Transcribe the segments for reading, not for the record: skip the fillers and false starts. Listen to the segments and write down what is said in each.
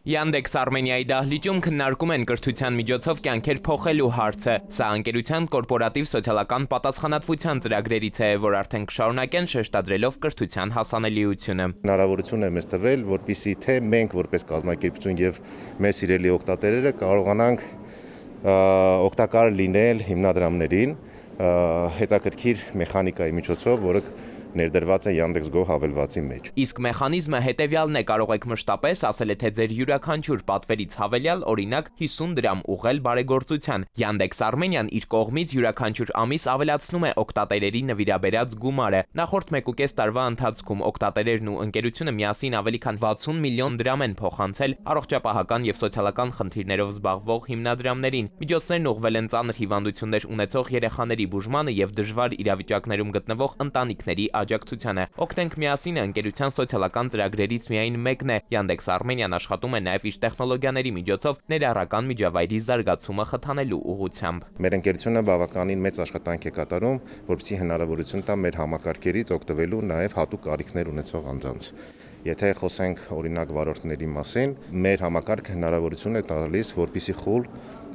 Yandex Armenia-ի դահլիճում քննարկում են կրթության միջոցով կյանքեր փոխելու հարցը։ Սա ընկերության կորպորատիվ սոցիալական պատասխանատվության ծրագրերից է, որ արդեն կշարունակեն շեշտադրելով կրթության հասանելիությունը։ Հնարավորություն է մեզ տվել, որպեսզի թե մենք որպես կազմակերպություն եւ մեր սիրելի օգտատերերը կարողանանք օգտակար լինել հիմնադրամներին հետաքրքիր մեխանիկայի միջոցով, որը ներդրված է Yandex.Go հավելվածի մեջ։ Իսկ մեխանիզմը հետևյալն է, կարող եք մշտապես, ասել է թե ձեր յուրաքանչյուր պատվերից հավելյալ, օրինակ 50 դրամ ուղղել բարեգործության։ Yandex Armenia-ն իր կողմից յուրաքանչյուր ամիս ավելացնում է օգտատերերի նվիրաբերած գումարը։ Նախորդ 1.5 տարվա ընթացքում օգտատերերն ու ընկերությունը միասին ավելի քան 60 միլիոն դրամ են փոխանցել առողջապահական եւ սոցիալական խնդիրներով զբաղվող հիմնադրամներին։ Միջոցներն ուղղվել են ծանր հիվանդություններ ունեցող երեխաների բուժմանը եւ դժվար իրավիճակներում գտնվող ընտանիքների աջակցությանը։ Օգնենք միասինը ընկերության սոցիալական ծրագրերից միայն մեկն է։ Yandex Armenia-ն աշխատում է նաև իր տեխնոլոգիաների միջոցով ներառական միջավայրի զարգացումը խթանելու ուղղությամբ։ Մեր ընկերությունը բավականին մեծ աշխատանք է կատարում, որպեսզի հնարավորություն տա մեր համակարգերից օգտվելու նաև հատուկ կարիքներ ունեցող անձանց։ Եթե խոսենք օրինակ վարորդների մասին, մեր համակարգը հնարավորություն է տալիս, որպեսզի խուլ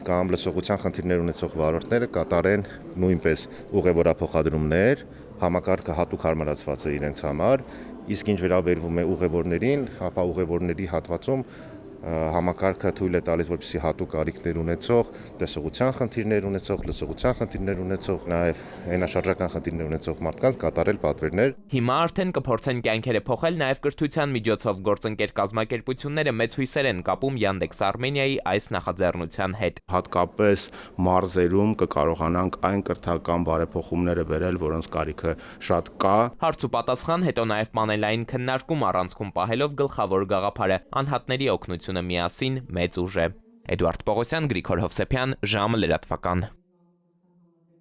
կամ լսողության խնդիրներ ունեցող վարորդները կատարեն նույնպես ուղևորափոխադրումներ, համակարգը հատուկ հարմարացված է իրենց համար, իսկ ինչ վերաբերվում է ուղևորներին, ապա ուղևորների հատվածում համակարգը թույլ է տալիս, որպեսզի հատուկ կարիքներ ունեցող, տեսողության խնդիրներ ունեցող, լսողության խնդիրներ ունեցող, նաև հենաշարժական խնդիրներ ունեցող մարդկանց կատարել պատվերներ։ Հիմա արդեն կփորձեն կյանքերը փոխել նաև կրթության միջոցով գործընկեր կազմակերպությունները մեծ հույսեր են կապում Yandex Armenia-ի այս նախաձեռնության հետ։ Հատկապես մարզերում կկարողանանք այն կրթական բարեփոխումները բերել, որոնց կարիքը շատ կա։ Հարց ու պատասխան, հետո նաև պանելային քննարկում առանցքում պահելով գլխավոր գաղափարը՝ անհատների օգնությունը միասին մեծ ուժ է։ Էդուարդ Պողոսյան, Գրիգոր Հովսեփյան, ժամը լրատվական։